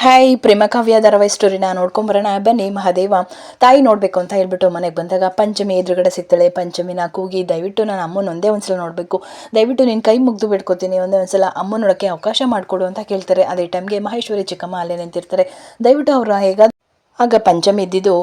Hi ಪ್ರೇಮ ಕಾವ್ಯ ಧಾರಾವಾಹಿ ಸ್ಟೋರಿನ ನೋಡ್ಕೊಂಬರೋಣ ಬನ್ನಿ. ಮಹಾದೇವ ತಾಯಿ ನೋಡಬೇಕು ಅಂತ ಹೇಳ್ಬಿಟ್ಟು ಮನೆಗೆ ಬಂದಾಗ ಪಂಚಮಿ ಎದುರುಗಡೆ ಸಿಗ್ತಾಳೆ. ಪಂಚಮಿನ ಕೂಗಿ, ದಯವಿಟ್ಟು ನಾನು ಅಮ್ಮನ ಒಂದೇ ಒಂದ್ಸಲ ನೋಡಬೇಕು, ದಯವಿಟ್ಟು ನಿನ್ನ ಕೈ ಮುಗ್ದು ಬಿಡ್ಕೋತೀನಿ, ಒಂದೇ ಒಂದ್ಸಲ ಅಮ್ಮ ನೋಡೋಕ್ಕೆ ಅವಕಾಶ ಮಾಡಿಕೊಡು ಅಂತ ಕೇಳ್ತಾರೆ. ಅದೇ ಟೈಮ್ಗೆ ಮಹೇಶ್ವರಿ ಚಿಕ್ಕಮ್ಮ ಅಲ್ಲೇ ನಿಂತಿರ್ತಾರೆ. ದಯವಿಟ್ಟು ಅವ್ರು ಆಗ ಪಂಚಮಿ ಇದ್ದಿದ್ದು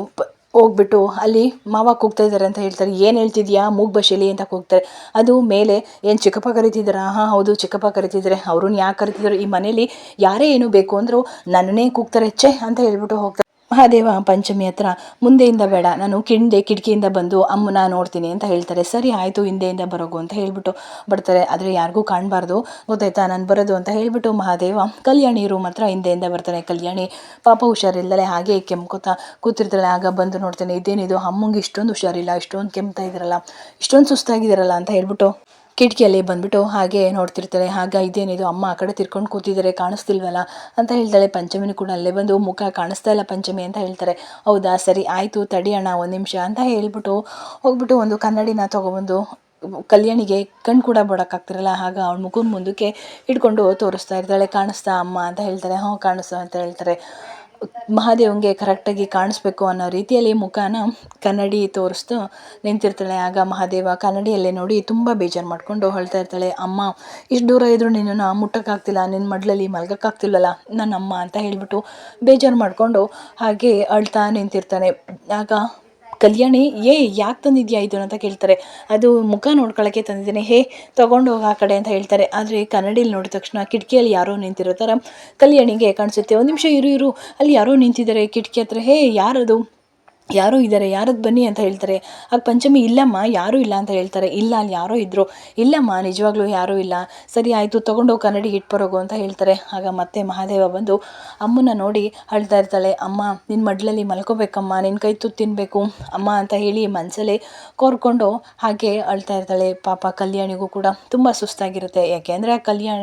ಹೋಗ್ಬಿಟ್ಟು ಅಲ್ಲಿ ಮಾವ ಕೂಗ್ತಾ ಇದ್ದಾರೆ ಅಂತ ಹೇಳ್ತಾರೆ. ಏನು ಹೇಳ್ತಿದ್ಯಾ ಮೂಗ್ ಬಶೀಲಿ ಅಂತ ಕೂಗ್ತಾರೆ. ಅದು ಮೇಲೆ ಏನು ಚಿಕ್ಕಪ್ಪ ಕರಿತಿದ್ದೀರಾ? ಹಾಂ ಹೌದು ಚಿಕ್ಕಪ್ಪ ಕರಿತಿದ್ದಾರೆ. ಅವ್ರನ್ನ ಯಾಕೆ ಕರಿತಿದ್ರು? ಈ ಮನೇಲಿ ಯಾರೇ ಏನು ಬೇಕು ಅಂದರೂ ನನ್ನನ್ನೇ ಕೂಗ್ತಾರೆ ಛೆ ಅಂತ ಹೇಳ್ಬಿಟ್ಟು ಹೋಗ್ತಾರೆ. ಮಹಾದೇವ ಪಂಚಮಿ ಹತ್ರ ಮುಂದೆಯಿಂದ ಬೇಡ, ನಾನು ಕಿಟಕಿಯಿಂದ ಬಂದು ಅಮ್ಮನ ನೋಡ್ತೀನಿ ಅಂತ ಹೇಳ್ತಾರೆ. ಸರಿ ಆಯಿತು, ಹಿಂದೆಯಿಂದ ಬರೋಗು ಅಂತ ಹೇಳ್ಬಿಟ್ಟು ಬರ್ತಾರೆ. ಆದರೆ ಯಾರಿಗೂ ಕಾಣಬಾರ್ದು ಗೊತ್ತಾಯ್ತಾ ನಾನು ಬರೋದು ಅಂತ ಹೇಳ್ಬಿಟ್ಟು ಮಹಾದೇವ ಕಲ್ಯಾಣಿ ರೂಮ್ ಹತ್ರ ಹಿಂದೆಯಿಂದ ಬರ್ತಾನೆ. ಕಲ್ಯಾಣಿ ಪಾಪ ಹುಷಾರಿಲ್ಲದೆ ಹಾಗೆ ಕೆಮ್ಕೋತಾ ಕೂತಿರ್ತಾಳೆ. ಆಗ ಬಂದು ನೋಡ್ತೇನೆ, ಇದೇನಿದು ಅಮ್ಮಂಗೆ ಇಷ್ಟೊಂದು ಹುಷಾರಿಲ್ಲ, ಇಷ್ಟೊಂದು ಕೆಮ್ತಾ ಇದ್ದಾರಲ್ಲ, ಇಷ್ಟೊಂದು ಸುಸ್ತಾಗಿದ್ದಾರಲ್ಲ ಅಂತ ಹೇಳ್ಬಿಟ್ಟು ಕಿಟಕಿಯಲ್ಲಿ ಬಂದ್ಬಿಟ್ಟು ಹಾಗೆ ನೋಡ್ತಿರ್ತಾಳೆ. ಆಗ ಇದೇನಿದು ಅಮ್ಮ ಆ ಕಡೆ ತಿರ್ಕೊಂಡು ಕೂತಿದ್ದಾರೆ, ಕಾಣಿಸ್ತಿಲ್ವಲ್ಲ ಅಂತ ಹೇಳ್ತಾಳೆ. ಪಂಚಮಿನೂ ಕೂಡ ಅಲ್ಲೇ ಬಂದು ಮುಖ ಕಾಣಿಸ್ತಾ ಇಲ್ಲ ಪಂಚಮಿ ಅಂತ ಹೇಳ್ತಾರೆ. ಹೌದಾ ಸರಿ ಆಯಿತು ತಡಿಯೋಣ ಒಂದು ನಿಮಿಷ ಅಂತ ಹೇಳ್ಬಿಟ್ಟು ಹೋಗ್ಬಿಟ್ಟು ಒಂದು ಕನ್ನಡಿನ ತೊಗೊಬಂದು ಕಲ್ಯಾಣಿಗೆ ಕಣ್ಣು ಕೂಡ ಬಿಡೋಕ್ಕಾಗ್ತಿರಲ್ಲ. ಆಗ ಅವಳ ಮುಖದ ಮುಂದಕ್ಕೆ ಹಿಡ್ಕೊಂಡು ತೋರಿಸ್ತಾ ಇರ್ತಾಳೆ. ಕಾಣಿಸ್ತಾ ಅಮ್ಮ ಅಂತ ಹೇಳ್ತಾರೆ. ಹ್ಞೂ ಕಾಣಿಸ್ತಾ ಅಂತ ಹೇಳ್ತಾರೆ. ಮಹಾದೇವಂಗೆ ಕರೆಕ್ಟಾಗಿ ಕಾಣಿಸ್ಬೇಕು ಅನ್ನೋ ರೀತಿಯಲ್ಲಿ ಮುಖನ ಕನ್ನಡಿ ತೋರಿಸ್ತು ನಿಂತಿರ್ತಾಳೆ. ಆಗ ಮಹಾದೇವ ಕನ್ನಡಿಯಲ್ಲೇ ನೋಡಿ ತುಂಬ ಬೇಜಾರು ಮಾಡಿಕೊಂಡು ಅಳ್ತಾ ಇರ್ತಾಳೆ. ಅಮ್ಮ ಇಷ್ಟು ದೂರ ಇದ್ದರೂ ನಿನ್ನನ್ನು ಮುಟ್ಟೋಕ್ಕಾಗ್ತಿಲ್ಲ, ನಿನ್ನ ಮಡ್ಲಲ್ಲಿ ಮಲ್ಗೋಕ್ಕಾಗ್ತಿಲ್ವಲ್ಲ ನನ್ನ ಅಮ್ಮ ಅಂತ ಹೇಳ್ಬಿಟ್ಟು ಬೇಜಾರು ಮಾಡಿಕೊಂಡು ಹಾಗೆ ಅಳ್ತಾ ನಿಂತಿರ್ತಾನೆ. ಆಗ ಕಲ್ಯಾಣಿ ಯಾಕೆ ತಂದಿದ್ಯಾ ಇದು ಅಂತ ಕೇಳ್ತಾರೆ. ಅದು ಮುಖ ನೋಡ್ಕೊಳ್ಳೋಕ್ಕೆ ತಂದಿದ್ದೀನಿ, ತೊಗೊಂಡು ಹೋಗಿ ಆ ಕಡೆ ಅಂತ ಹೇಳ್ತಾರೆ. ಆದರೆ ಕನ್ನಡಿಯಲ್ಲಿ ನೋಡಿದ ತಕ್ಷಣ ಕಿಟಕಿಯಲ್ಲಿ ಯಾರೋ ನಿಂತಿರೋ ಥರ ಕಲ್ಯಾಣಿಗೆ ಕಾಣಿಸುತ್ತೆ. ಒಂದು ನಿಮಿಷ ಇರು, ಅಲ್ಲಿ ಯಾರೋ ನಿಂತಿದ್ದಾರೆ ಕಿಟಕಿ ಹತ್ರ, ಯಾರದು, ಯಾರೋ ಇದ್ದಾರೆ, ಯಾರದ್ದು ಬನ್ನಿ ಅಂತ ಹೇಳ್ತಾರೆ. ಆಗ ಪಂಚಮಿ ಇಲ್ಲಮ್ಮ ಯಾರೂ ಇಲ್ಲ ಅಂತ ಹೇಳ್ತಾರೆ. ಇಲ್ಲ ಅಲ್ಲಿ ಯಾರೋ ಇದ್ದರು, ಇಲ್ಲಮ್ಮ ನಿಜವಾಗ್ಲೂ ಯಾರೂ ಇಲ್ಲ, ಸರಿ ಆಯಿತು ತೊಗೊಂಡೋಗಿ ಕನ್ನಡಿ ಇಟ್ಬರೋಗು ಅಂತ ಹೇಳ್ತಾರೆ. ಆಗ ಮತ್ತೆ ಮಹಾದೇವ ಬಂದು ಅಮ್ಮನ ನೋಡಿ ಅಳ್ತಾ ಇರ್ತಾಳೆ. ಅಮ್ಮ ನಿನ್ನ ಮಡ್ಲಲ್ಲಿ ಮಲ್ಕೋಬೇಕಮ್ಮ, ನಿನ್ನ ಕೈ ತುತ್ತು ತಿನ್ನಬೇಕು ಅಮ್ಮ ಅಂತ ಹೇಳಿ ಮನಸಲ್ಲೇ ಕೋರ್ಕೊಂಡು ಹಾಗೆ ಅಳ್ತಾ ಇರ್ತಾಳೆ. ಪಾಪ ಕಲ್ಯಾಣಿಗೂ ಕೂಡ ತುಂಬ ಸುಸ್ತಾಗಿರುತ್ತೆ. ಯಾಕೆಂದರೆ ಆ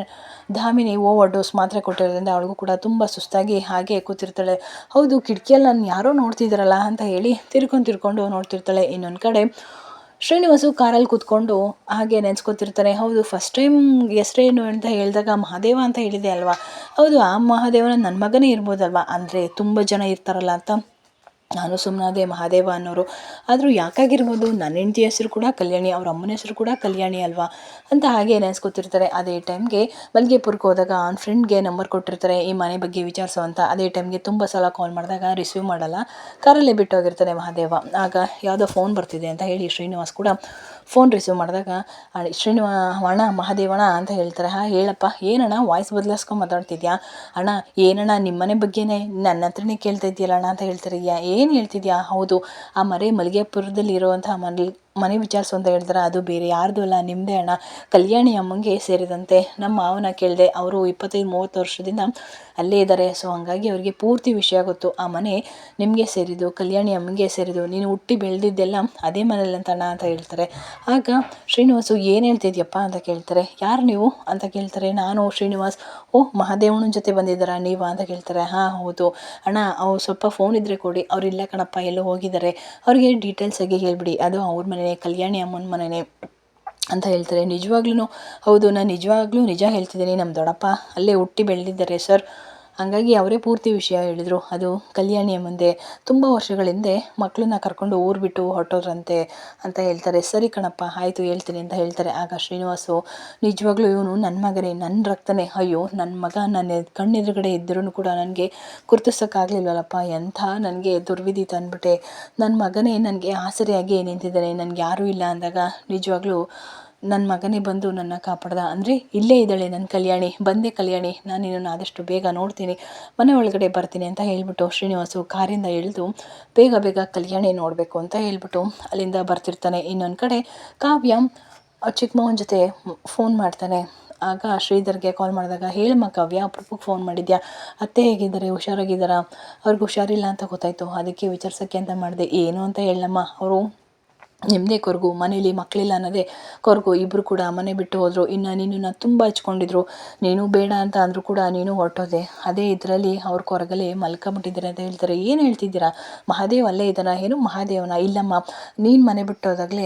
ಧಾಮಿನಿ ಓವರ್ ಡೋಸ್ ಮಾತ್ರೆ ಕೊಟ್ಟಿರೋದ್ರಿಂದ ಅವಳಿಗೂ ಕೂಡ ತುಂಬ ಸುಸ್ತಾಗಿ ಹಾಗೆ ಕೂತಿರ್ತಾಳೆ. ಹೌದು ಕಿಟಕಿಯಲ್ಲಿ ನಾನು ಯಾರೋ ನೋಡ್ತಿದ್ದಾರಲ್ಲ ಅಂತ ಹೇಳಿ ತಿರ್ಕೊಂಡು ನೋಡ್ತಿರ್ತಾಳೆ. ಇನ್ನೊಂದು ಕಡೆ ಶ್ರೀನಿವಾಸು ಕಾರಲ್ಲಿ ಕೂತ್ಕೊಂಡು ಹಾಗೆ ನೆನೆಸ್ಕೊತಿರ್ತಾನೆ. ಹೌದು ಫಸ್ಟ್ ಟೈಮ್ ಹೆಸ್ರೇನು ಅಂತ ಹೇಳಿದಾಗ ಮಹಾದೇವ ಅಂತ ಹೇಳಿದೆ ಅಲ್ವಾ, ಹೌದು ಆ ಮಹಾದೇವನ ನನ್ನ ಮಗನೇ ಇರ್ಬೋದಲ್ವಾ, ಅಂದರೆ ತುಂಬ ಜನ ಇರ್ತಾರಲ್ಲ ಅಂತ ನಾನು ಸುಮ್ಮನಾದೆ. ಮಹಾದೇವ ಅನ್ನೋರು ಆದರೂ ಯಾಕಾಗಿರ್ಬೋದು, ನನ್ನ ಹೆಂಡತಿ ಹೆಸರು ಕೂಡ ಕಲ್ಯಾಣಿ, ಅವ್ರ ಅಮ್ಮನ ಹೆಸರು ಕೂಡ ಕಲ್ಯಾಣಿ ಅಲ್ವಾ ಅಂತ ಹಾಗೆ ನೆನೆಸ್ಕೊತಿರ್ತಾರೆ. ಅದೇ ಟೈಮ್ಗೆ ಮಲ್ಗೆಪುರಕ್ಕೆ ಹೋದಾಗ ಅವ್ನ ಫ್ರೆಂಡ್ಗೆ ನಂಬರ್ ಕೊಟ್ಟಿರ್ತಾರೆ ಈ ಮನೆ ಬಗ್ಗೆ ವಿಚಾರಿಸೋ ಅಂತ. ಅದೇ ಟೈಮ್ಗೆ ತುಂಬ ಸಲ ಕಾಲ್ ಮಾಡಿದಾಗ ರಿಸೀವ್ ಮಾಡಲ್ಲ, ಕಾರಲ್ಲೇ ಬಿಟ್ಟೋಗಿರ್ತಾನೆ ಮಹಾದೇವ. ಆಗ ಯಾವುದೋ ಫೋನ್ ಬರ್ತಿದೆ ಅಂತ ಹೇಳಿ ಶ್ರೀನಿವಾಸ್ ಕೂಡ ಫೋನ್ ರಿಸೀವ್ ಮಾಡಿದಾಗ ಅಣ್ಣ ಮಹಾದೇವಣ್ಣ ಅಂತ ಹೇಳ್ತಾರೆ. ಹಾಂ ಹೇಳಪ್ಪ, ಏನಣ್ಣ ವಾಯ್ಸ್ ಬದಲಾಯಿಸ್ಕೊಂಡು ಮಾತಾಡ್ತಿದ್ಯಾ? ಅಣ್ಣ ಏನಣ್ಣ ನಿಮ್ಮನೆ ಬಗ್ಗೆನೇ ನನ್ನ ಹತ್ರನೇ ಕೇಳ್ತಾ ಇದೆಯಲ್ಲ ಅಣ್ಣ ಅಂತ ಹೇಳ್ತಾರೆ. ಏನು ಹೇಳ್ತಿದ್ಯಾ? ಹೌದು ಆ ಮಲ್ಗೆಪುರದಲ್ಲಿ ಇರುವಂತಹ ಮನೆ ವಿಚಾರಿಸು ಅಂತ ಹೇಳ್ತಾರೆ. ಅದು ಬೇರೆ ಯಾರ್ದು ಅಲ್ಲ ನಿಮ್ಮದೇ ಅಣ್ಣ, ಕಲ್ಯಾಣಿ ಅಮ್ಮಂಗೆ ಸೇರಿದಂತೆ. ನಮ್ಮ ಮಾವನ ಕೇಳಿದೆ, ಅವರು 25-30 ವರ್ಷದಿಂದ ಅಲ್ಲೇ ಇದ್ದಾರೆ. ಸೊ ಹಂಗಾಗಿ ಅವರಿಗೆ ಪೂರ್ತಿ ವಿಷಯ ಗೊತ್ತು. ಆ ಮನೆ ನಿಮಗೆ ಸೇರಿದ್ದು, ಕಲ್ಯಾಣಿ ಅಮ್ಮಂಗೆ ಸೇರಿದ್ದು, ನೀನು ಹುಟ್ಟಿ ಬೆಳೆದಿದ್ದೆಲ್ಲ ಅದೇ ಮನೇಲಂತಣ್ಣ ಅಂತ ಹೇಳ್ತಾರೆ. ಆಗ ಶ್ರೀನಿವಾಸು ಏನು ಹೇಳ್ತಿದ್ಯಪ್ಪ ಅಂತ ಕೇಳ್ತಾರೆ. ಯಾರು ನೀವು ಅಂತ ಕೇಳ್ತಾರೆ. ನಾನು ಶ್ರೀನಿವಾಸ್. ಮಹಾದೇವನ ಜೊತೆ ಬಂದಿದ್ದಾರಾ ನೀವು ಅಂತ ಕೇಳ್ತಾರೆ. ಹಾಂ ಹೌದು ಅಣ್ಣ, ಅವ್ರು ಸ್ವಲ್ಪ ಫೋನ್ ಇದ್ದರೆ ಕೊಡಿ, ಅವರಿಲ್ಲ ಕಣಪ್ಪ ಎಲ್ಲೋ ಹೋಗಿದ್ದಾರೆ, ಅವ್ರಿಗೆ ಡೀಟೇಲ್ಸ್ ಆಗಿ ಹೇಳ್ಬಿಡಿ, ಅದು ಅವ್ರ ಮನೆ ಕಲ್ಯಾಣಿ ಅಮ್ಮನ ಮನೆಯೇ ಅಂತ ಹೇಳ್ತಾರೆ. ನಿಜವಾಗ್ಲೂ ಹೌದು, ನಾನು ನಿಜವಾಗ್ಲೂ ನಿಜ ಹೇಳ್ತಿದ್ದೀನಿ, ನಮ್ಮ ದೊಡ್ಡಪ್ಪ ಅಲ್ಲೇ ಹುಟ್ಟಿ ಬೆಳೆದಿದ್ದಾರೆ ಸರ್, ಹಂಗಾಗಿ ಅವರೇ ಪೂರ್ತಿ ವಿಷಯ ಹೇಳಿದರು. ಅದು ಕಲ್ಯಾಣಿಯ ಮುಂದೆ ತುಂಬ ವರ್ಷಗಳ ಹಿಂದೆ ಮಕ್ಕಳನ್ನ ಕರ್ಕೊಂಡು ಊರು ಬಿಟ್ಟು ಹೊರಟೋದ್ರಂತೆ ಅಂತ ಹೇಳ್ತಾರೆ. ಸರಿ ಕಣಪ್ಪ ಆಯಿತು ಹೇಳ್ತೀನಿ ಅಂತ ಹೇಳ್ತಾರೆ. ಆಗ ಶ್ರೀನಿವಾಸು ನಿಜವಾಗ್ಲೂ ಇವನು ನನ್ನ ಮಗನೇ, ನನ್ನ ರಕ್ತನೇ, ಅಯ್ಯೋ ನನ್ನ ಮಗ ನನ್ನ ಕಣ್ಣೆದುರುಗಡೆ ಇದ್ದರೂ ಕೂಡ ನನಗೆ ಗುರುತಿಸೋಕ್ಕಾಗಲಿಲ್ವಲ್ಲಪ್ಪ, ಎಂಥ ನನಗೆ ದುರ್ವಿಧಿ ತಂದುಬಿಟ್ಟೆ, ನನ್ನ ಮಗನೇ ನನಗೆ ಆಸರೆಯಾಗಿ ನಿಂತಿದ್ದಾನೆ, ನನಗೆ ಯಾರೂ ಇಲ್ಲ ಅಂದಾಗ ನಿಜವಾಗ್ಲೂ ನನ್ನ ಮಗನೇ ಬಂದು ನನ್ನ ಕಾಪಾಡ್ದ. ಅಂದರೆ ಇಲ್ಲೇ ಇದ್ದಾಳೆ ನನ್ನ ಕಲ್ಯಾಣಿ, ಬಂದೆ ಕಲ್ಯಾಣಿ, ನಾನು ನಿನ್ನನ್ನು ಆದಷ್ಟು ಬೇಗ ನೋಡ್ತೀನಿ, ಮನೆ ಒಳಗಡೆ ಬರ್ತೀನಿ ಅಂತ ಹೇಳ್ಬಿಟ್ಟು ಶ್ರೀನಿವಾಸು ಕಾರಿಂದ ಇಳಿದು ಬೇಗ ಕಲ್ಯಾಣಿ ನೋಡಬೇಕು ಅಂತ ಹೇಳ್ಬಿಟ್ಟು ಅಲ್ಲಿಂದ ಬರ್ತಿರ್ತಾನೆ. ಇನ್ನೊಂದು ಕಡೆ ಕಾವ್ಯ ಚಿಕ್ಕಮ್ಮನ ಜೊತೆ ಫೋನ್ ಮಾಡ್ತಾನೆ. ಆಗ ಶ್ರೀಧರ್ಗೆ ಕಾಲ್ ಮಾಡಿದಾಗ, ಹೇಳಮ್ಮ ಕಾವ್ಯ ಅಪರೂಪಕ್ಕೆ ಫೋನ್ ಮಾಡಿದ್ಯಾ, ಅತ್ತೆ ಹೇಗಿದ್ದಾರೆ, ಹುಷಾರಾಗಿದ್ದಾರಾ? ಅವ್ರಿಗೆ ಹುಷಾರಿಲ್ಲ ಅಂತ ಗೊತ್ತಾಯಿತು, ಅದಕ್ಕೆ ವಿಚಾರಿಸೋಕ್ಕೆ ಅಂತ ಮಾಡಿದೆ. ಏನು ಅಂತ ಹೇಳಮ್ಮ, ಅವರು ನಿಮ್ಮದೇ ಕೊರಗು, ಮನೇಲಿ ಮಕ್ಕಳಿಲ್ಲ ಅನ್ನೋದೇ ಕೊರಗು. ಇಬ್ಬರು ಕೂಡ ಮನೆ ಬಿಟ್ಟು ಹೋದರು. ಇನ್ನು ನಿನ್ನನ್ನು ತುಂಬ ಹಚ್ಕೊಂಡಿದ್ರು. ನೀನು ಬೇಡ ಅಂತ ಅಂದರೂ ಕೂಡ ನೀನು ಹೊರಟೋದೆ. ಅದೇ ಇದರಲ್ಲಿ ಅವ್ರ ಕೊರಗಲೇ ಮಲ್ಕೊಂಬಿಟ್ಟಿದ್ದೀರ ಅಂತ ಹೇಳ್ತಾರೆ. ಏನು ಹೇಳ್ತಿದ್ದೀರಾ? ಮಹಾದೇವ್ ಅಲ್ಲೇ ಇದ್ದಾನ? ಏನು ಮಹಾದೇವನ? ಇಲ್ಲಮ್ಮ, ನೀನು ಮನೆ ಬಿಟ್ಟು ಹೋದಾಗಲೇ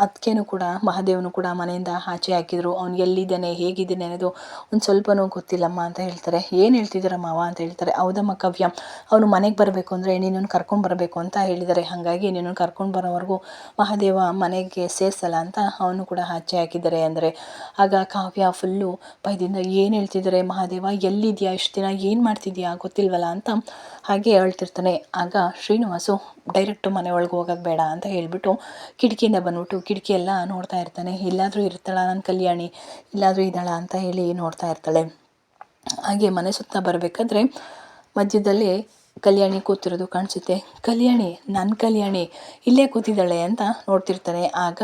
ಅದಕ್ಕೇನು ಕೂಡ ಮಹಾದೇವನು ಕೂಡ ಮನೆಯಿಂದ ಆಚೆ ಹಾಕಿದ್ರು. ಅವ್ನು ಎಲ್ಲಿದ್ದಾನೆ, ಹೇಗಿದ್ದಾನೆ ಅನ್ನೋದು ಒಂದು ಸ್ವಲ್ಪನೂ ಗೊತ್ತಿಲ್ಲಮ್ಮ ಅಂತ ಹೇಳ್ತಾರೆ. ಏನು ಹೇಳ್ತಿದ್ದೀರ ಮಾವ ಅಂತ ಹೇಳ್ತಾರೆ. ಹೌದಮ್ಮ ಕಾವ್ಯ, ಅವನು ಮನೆಗೆ ಬರಬೇಕು ಅಂದರೆ ನಿನ್ನನ್ನು ಕರ್ಕೊಂಡು ಬರಬೇಕು ಅಂತ ಹೇಳಿದ್ದಾರೆ. ಹಾಗಾಗಿ ನಿನ್ನನ್ನು ಕರ್ಕೊಂಡು ಬರೋವರೆಗೂ ಮಹಾದೇವ ಮನೆಗೆ ಸೇರಿಸಲ್ಲ ಅಂತ ಅವನು ಕೂಡ ಆಚೆ ಹಾಕಿದ್ದಾರೆ ಅಂದರೆ, ಆಗ ಕಾವ್ಯ ಫುಲ್ಲು ಭಯದಿಂದ ಏನು ಹೇಳ್ತಿದ್ದಾರೆ, ಮಹಾದೇವ ಎಲ್ಲಿದೆಯಾ, ಇಷ್ಟು ದಿನ ಏನು ಮಾಡ್ತಿದ್ಯಾ ಗೊತ್ತಿಲ್ವಲ್ಲ ಅಂತ ಹಾಗೆ ಹೇಳ್ತಿರ್ತಾನೆ. ಆಗ ಶ್ರೀನಿವಾಸು ಡೈರೆಕ್ಟು ಮನೆ ಒಳಗೆ ಹೋಗೋದು ಬೇಡ ಅಂತ ಹೇಳಿಬಿಟ್ಟು ಕಿಟಕಿಯಿಂದ ಬಂದ್ಬಿಟ್ಟು ಕಿಟಕಿ ಎಲ್ಲ ನೋಡ್ತಾ ಇರ್ತಾನೆ. ಎಲ್ಲಾದರೂ ಇರ್ತಾಳ ನನ್ನ ಕಲ್ಯಾಣಿ, ಎಲ್ಲಾದರೂ ಇದ್ದಾಳ ಅಂತ ಹೇಳಿ ನೋಡ್ತಾ ಇರ್ತಾಳೆ. ಹಾಗೆ ಮನೆ ಸುತ್ತ ಬರಬೇಕಾದ್ರೆ ಮಧ್ಯದಲ್ಲಿ ಕಲ್ಯಾಣಿ ಕೂತಿರೋದು ಕಾಣಿಸುತ್ತೆ. ಕಲ್ಯಾಣಿ, ನನ್ನ ಕಲ್ಯಾಣಿ ಇಲ್ಲೇ ಕೂತಿದ್ದಾಳೆ ಅಂತ ನೋಡ್ತಿರ್ತಾನೆ. ಆಗ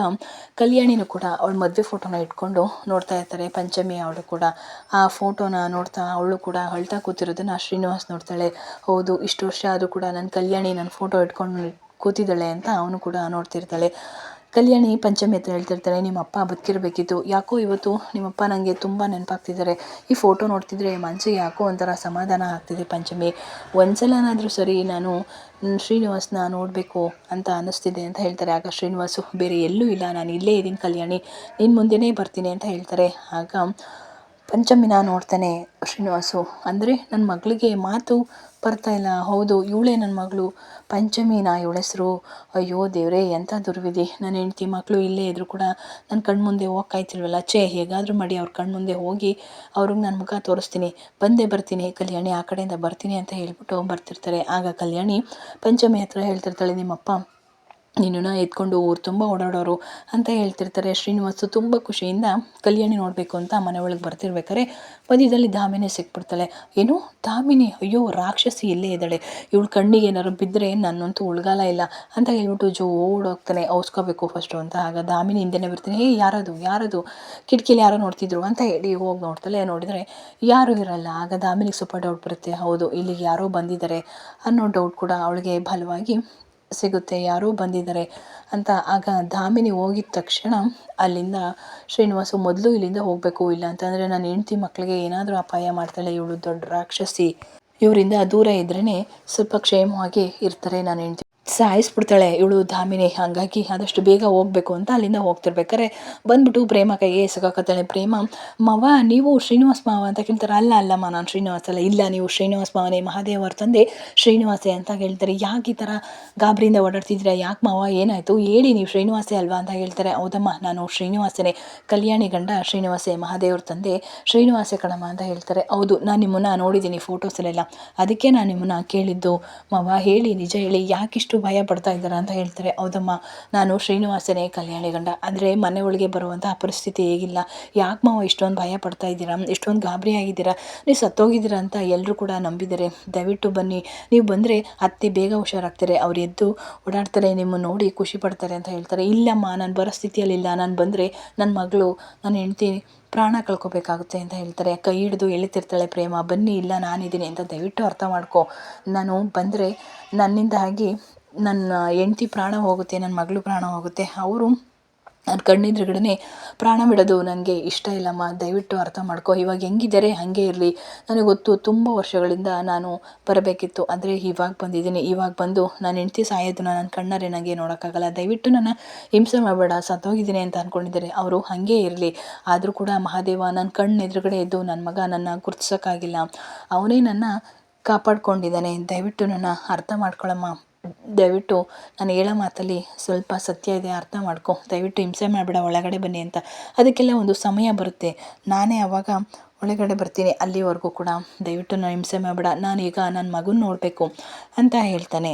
ಕಲ್ಯಾಣಿನೂ ಕೂಡ ಅವಳ ಮದುವೆ ಫೋಟೋನ ಇಟ್ಕೊಂಡು ನೋಡ್ತಾ ಇರ್ತಾರೆ. ಪಂಚಮಿ ಅವಳು ಕೂಡ ಆ ಫೋಟೋನ ನೋಡ್ತಾ ಅವಳು ಕೂಡ ಅಳ್ತಾ ಕೂತಿರೋದನ್ನು ಶ್ರೀನಿವಾಸ್ ನೋಡ್ತಾಳೆ. ಹೌದು, ಇಷ್ಟು ವರ್ಷ ಆದರೂ ಕೂಡ ನನ್ನ ಕಲ್ಯಾಣಿ ನನ್ನ ಫೋಟೋ ಇಟ್ಕೊಂಡು ಕೂತಿದ್ದಾಳೆ ಅಂತ ಅವನು ಕೂಡ ನೋಡ್ತಿರ್ತಾಳೆ. ಕಲ್ಯಾಣಿ ಪಂಚಮಿ ಹತ್ರ ಹೇಳ್ತಿರ್ತಾಳೆ, ನಿಮ್ಮಪ್ಪ ಬದುಕಿರಬೇಕಿತ್ತು, ಯಾಕೋ ಇವತ್ತು ನಿಮ್ಮಪ್ಪ ನನಗೆ ತುಂಬ ನೆನಪಾಗ್ತಿದ್ದಾರೆ. ಈ ಫೋಟೋ ನೋಡ್ತಿದ್ರೆ ಮನಸ್ಸಿಗೆ ಯಾಕೋ ಒಂಥರ ಸಮಾಧಾನ ಆಗ್ತಿದೆ ಪಂಚಮಿ. ಒಂದ್ಸಲನಾದರೂ ಸರಿ ನಾನು ಶ್ರೀನಿವಾಸನ ನೋಡಬೇಕು ಅಂತ ಅನ್ನಿಸ್ತಿದೆ ಅಂತ ಹೇಳ್ತಾರೆ. ಆಗ ಶ್ರೀನಿವಾಸು, ಬೇರೆ ಎಲ್ಲೂ ಇಲ್ಲ, ನಾನು ಇಲ್ಲೇ ಇದ್ದೀನಿ ಕಲ್ಯಾಣಿ, ನಿನ್ನ ಮುಂದೆನೇ ಬರ್ತೀನಿ ಅಂತ ಹೇಳ್ತಾರೆ. ಆಗ ಪಂಚಮಿನ ನೋಡ್ತಾನೆ ಶ್ರೀನಿವಾಸು. ಅಂದರೆ ನನ್ನ ಮಗಳಿಗೆ ಮಾತು ಬರ್ತಾ ಇಲ್ಲ. ಹೌದು, ಇವಳೇ ನನ್ನ ಮಗಳು ಪಂಚಮಿನ, ಇವಳ ಹೆಸರು. ಅಯ್ಯೋ ದೇವರೇ, ಎಂಥ ದುರ್ವಿಧಿ. ನನ್ನ ಹೆಂಡ್ತಿ ಮಕ್ಕಳು ಇಲ್ಲೇ ಇದ್ದರೂ ಕೂಡ ನನ್ನ ಕಣ್ಮುಂದೆ ಹೋಗ್ಕಾಯ್ತಿಲ್ವಲ್ಲ. ಹೇಗಾದರೂ ಮಾಡಿ ಅವ್ರ ಕಣ್ಮುಂದೆ ಹೋಗಿ ಅವ್ರಿಗೆ ನನ್ನ ಮುಖ ತೋರಿಸ್ತೀನಿ, ಬಂದೇ ಬರ್ತೀನಿ ಕಲ್ಯಾಣಿ, ಆ ಕಡೆಯಿಂದ ಬರ್ತೀನಿ ಅಂತ ಹೇಳ್ಬಿಟ್ಟು ಬರ್ತಿರ್ತಾರೆ. ಆಗ ಕಲ್ಯಾಣಿ ಪಂಚಮಿ ಹತ್ರ ಹೇಳ್ತಿರ್ತಾಳೆ, ನಿಮ್ಮಪ್ಪ ನಿನ್ನನ್ನು ಎತ್ಕೊಂಡು ಊರು ತುಂಬ ಓಡಾಡೋರು ಅಂತ ಹೇಳ್ತಿರ್ತಾರೆ. ಶ್ರೀನಿವಾಸು ತುಂಬ ಖುಷಿಯಿಂದ ಕಲ್ಯಾಣಿ ನೋಡಬೇಕು ಅಂತ ಮನೆ ಒಳಗೆ ಬರ್ತಿರ್ಬೇಕಾರೆ ಮಧ್ಯದಲ್ಲಿ ದಾಮಿನಿ ಸಿಕ್ಬಿಡ್ತಾಳೆ. ಏನು ದಾಮಿನಿ? ಅಯ್ಯೋ ರಾಕ್ಷಸಿ ಇಲ್ಲೇ ಇದ್ದಾಳೆ, ಇವಳು ಕಣ್ಣಿಗೆ ಏನಾದ್ರು ಬಿದ್ದರೆ ನನ್ನಂತೂ ಉಳ್ಗಾಲ ಇಲ್ಲ ಅಂತ ಹೇಳ್ಬಿಟ್ಟು ಓಡೋಗ್ತಾನೆ. ಔಸ್ಕೋಬೇಕು ಫಸ್ಟು ಅಂತ. ಆಗ ದಾಮಿನಿ ಹಿಂದೆನೇ ಬರ್ತೀನಿ, ಯಾರದು ಕಿಟಕಿಲಿ ಯಾರೋ ನೋಡ್ತಿದ್ರು ಅಂತ ಹೇಳಿ ಹೋಗಿ ನೋಡ್ತಾಳೆ. ನೋಡಿದರೆ ಯಾರೂ ಇರಲ್ಲ. ಆಗ ದಾಮಿನಿಗೆ ಸ್ವಲ್ಪ ಡೌಟ್ ಬರುತ್ತೆ. ಹೌದು, ಇಲ್ಲಿಗೆ ಯಾರೋ ಬಂದಿದ್ದಾರೆ ಅನ್ನೋ ಡೌಟ್ ಕೂಡ ಅವಳಿಗೆ ಬಲವಾಗಿ ಸಿಗುತ್ತೆ, ಯಾರೋ ಬಂದಿದ್ದಾರೆ ಅಂತ. ಆಗ ದಾಮಿನಿ ಹೋಗಿದ ತಕ್ಷಣ ಅಲ್ಲಿಂದ ಶ್ರೀನಿವಾಸು ಮೊದಲು ಇಲ್ಲಿಂದ ಹೋಗಬೇಕು, ಇಲ್ಲ ಅಂತಂದರೆ ನನ್ನ ಹೆಂಡ್ತಿ ಮಕ್ಕಳಿಗೆ ಏನಾದರೂ ಅಪಾಯ ಮಾಡ್ತಾಳೆ, ಇವಳು ದೊಡ್ಡ ರಾಕ್ಷಸಿ, ಇವರಿಂದ ದೂರ ಇದ್ರೇ ಸ್ವಲ್ಪ ಕ್ಷೇಮವಾಗಿ ಇರ್ತಾರೆ, ನನ್ನ ಹೆಂಡ್ತಿ ಸಾಯಿಸ್ಬಿಡ್ತಾಳೆ ಇವಳು ದಾಮಿನಿ. ಹಾಗಾಗಿ ಆದಷ್ಟು ಬೇಗ ಹೋಗಬೇಕು ಅಂತ ಅಲ್ಲಿಂದ ಹೋಗ್ತಿರ್ಬೇಕಾರೆ ಬಂದ್ಬಿಟ್ಟು ಪ್ರೇಮ ಕೈಗೆ ಎಸಗಾಕತ್ತಾಳೆ. ಪ್ರೇಮ, ಮಾವ ನೀವು ಶ್ರೀನಿವಾಸ ಮಾವ ಅಂತ ಕೇಳ್ತಾರೆ. ಅಲ್ಲಮ್ಮ, ನಾನು ಶ್ರೀನಿವಾಸ ಅಲ್ಲ. ಇಲ್ಲ, ನೀವು ಶ್ರೀನಿವಾಸ ಮಾವನೇ, ಮಹಾದೇವ್ ಅವ್ರ ತಂದೆ ಶ್ರೀನಿವಾಸೇ ಅಂತ ಹೇಳ್ತಾರೆ. ಯಾಕೆ ಈ ಥರ ಗಾಬರಿಯಿಂದ ಓಡಾಡ್ತಿದ್ದೀರಾ, ಯಾಕೆ ಮಾವ, ಏನಾಯಿತು ಹೇಳಿ, ನೀವು ಶ್ರೀನಿವಾಸೇ ಅಲ್ವಾ ಅಂತ ಹೇಳ್ತಾರೆ. ಹೌದಮ್ಮ, ನಾನು ಶ್ರೀನಿವಾಸನೇ, ಕಲ್ಯಾಣಿ ಗಂಡ ಶ್ರೀನಿವಾಸೇ, ಮಹಾದೇವ್ರ ತಂದೆ ಶ್ರೀನಿವಾಸೇ ಕಣಮ್ಮ ಅಂತ ಹೇಳ್ತಾರೆ. ಹೌದು, ನಾನು ನಿಮ್ಮನ್ನು ನೋಡಿದ್ದೀನಿ ಫೋಟೋಸಲ್ಲೆಲ್ಲ, ಅದಕ್ಕೆ ನಾನು ನಿಮ್ಮನ್ನು ಕೇಳಿದ್ದು. ಮಾವ ಹೇಳಿ, ನಿಜ ಹೇಳಿ, ಯಾಕಿಷ್ಟು ಭಯ ಪಡ್ತಾ ಇದ್ದಾರೆ ಅಂತ ಹೇಳ್ತಾರೆ. ಹೌದಮ್ಮ, ನಾನು ಶ್ರೀನಿವಾಸನೇ, ಕಲ್ಯಾಣಿ ಗಂಡ. ಅಂದರೆ ಮನೆ ಒಳಗೆ ಬರುವಂತಹ ಪರಿಸ್ಥಿತಿ ಹೇಗಿಲ್ಲ. ಯಾಕೆ ಮಾವ ಇಷ್ಟೊಂದು ಭಯ ಪಡ್ತಾ ಇದ್ದೀರಾ, ಇಷ್ಟೊಂದು ಗಾಬರಿ ಆಗಿದ್ದೀರಾ, ನೀವು ಸತ್ತೋಗಿದ್ದೀರಾ ಅಂತ ಎಲ್ಲರೂ ಕೂಡ ನಂಬಿದ್ದಾರೆ. ದಯವಿಟ್ಟು ಬನ್ನಿ, ನೀವು ಬಂದರೆ ಅತ್ತೆ ಬೇಗ ಹುಷಾರಾಗ್ತಾರೆ, ಅವ್ರು ಎದ್ದು ಓಡಾಡ್ತಾರೆ, ನಿಮ್ಮನ್ನು ನೋಡಿ ಖುಷಿ ಪಡ್ತಾರೆ ಅಂತ ಹೇಳ್ತಾರೆ. ಇಲ್ಲಮ್ಮ, ನಾನು ಬರೋ ಸ್ಥಿತಿಯಲ್ಲಿಲ್ಲ, ನಾನು ಬಂದರೆ ನನ್ನ ಮಗಳು, ನನ್ನ ಹೆಂಡ್ತಿ ಪ್ರಾಣ ಕಳ್ಕೊಬೇಕಾಗುತ್ತೆ ಅಂತ ಹೇಳ್ತಾರೆ. ಕೈ ಹಿಡಿದು ಎಳಿತಿರ್ತಾಳೆ ಪ್ರೇಮ. ಬನ್ನಿ, ಇಲ್ಲ ನಾನಿದ್ದೀನಿ ಅಂತ ದಯವಿಟ್ಟು ಅರ್ಥ ಮಾಡ್ಕೊ. ನಾನು ಬಂದರೆ ನನ್ನಿಂದಾಗಿ ನನ್ನ ಹೆಂಡ್ತಿ ಪ್ರಾಣ ಹೋಗುತ್ತೆ, ನನ್ನ ಮಗಳು ಪ್ರಾಣ ಹೋಗುತ್ತೆ, ಅವರು ನನ್ನ ಕಣ್ಣೆದುರುಗಡೆ ಪ್ರಾಣ ಬಿಡೋದು ನನಗೆ ಇಷ್ಟ ಇಲ್ಲಮ್ಮ, ದಯವಿಟ್ಟು ಅರ್ಥ ಮಾಡ್ಕೊ. ಇವಾಗ ಹೆಂಗಿದ್ದಾರೆ ಹಾಗೆ ಇರಲಿ, ನನಗೆ ಗೊತ್ತು ತುಂಬ ವರ್ಷಗಳಿಂದ ನಾನು ಬರಬೇಕಿತ್ತು, ಆದರೆ ಇವಾಗ ಬಂದಿದ್ದೀನಿ. ಇವಾಗ ಬಂದು ನಾನು ಹೆಂಡ್ತಿ ಸಾಯೋದನ್ನ ನನ್ನ ಕಣ್ಣಾರೆ ನನಗೆ ನೋಡೋಕ್ಕಾಗಲ್ಲ, ದಯವಿಟ್ಟು ನನ್ನ ಹಿಂಸೆ ಮಾಡಬೇಡ, ಸತ್ತೋಗಿದ್ದೀನಿ ಅಂತ ಅಂದ್ಕೊಂಡಿದ್ದಾರೆ ಅವರು, ಹಾಗೇ ಇರಲಿ. ಆದರೂ ಕೂಡ ಮಹಾದೇವ ನನ್ನ ಕಣ್ಣೆದುರುಗಡೆ ಇದ್ದು ನನ್ನ ಮಗ ನನ್ನ ಗುರ್ತಿಸೋಕ್ಕಾಗಿಲ್ಲ, ಅವನೇ ನನ್ನ ಕಾಪಾಡ್ಕೊಂಡಿದ್ದಾನೆ, ದಯವಿಟ್ಟು ನನ್ನ ಅರ್ಥ ಮಾಡ್ಕೊಳ್ಳಮ್ಮ, ದಯವಿಟ್ಟು ನಾನು ಹೇಳೋ ಮಾತಲ್ಲಿ ಸ್ವಲ್ಪ ಸತ್ಯ ಇದೆ, ಅರ್ಥ ಮಾಡ್ಕೊ, ದಯವಿಟ್ಟು ಹಿಂಸೆ ಮಾಡಬೇಡ, ಒಳಗಡೆ ಬನ್ನಿ ಅಂತ. ಅದಕ್ಕೆಲ್ಲ ಒಂದು ಸಮಯ ಬರುತ್ತೆ, ನಾನೇ ಆವಾಗ ಒಳಗಡೆ ಬರ್ತೀನಿ, ಅಲ್ಲಿವರೆಗೂ ಕೂಡ ದಯವಿಟ್ಟು ನಾನು ಹಿಂಸೆ ಮಾಡಬೇಡ, ನಾನೀಗ ನನ್ನ ಮಗನ ನೋಡಬೇಕು ಅಂತ ಹೇಳ್ತಾನೆ.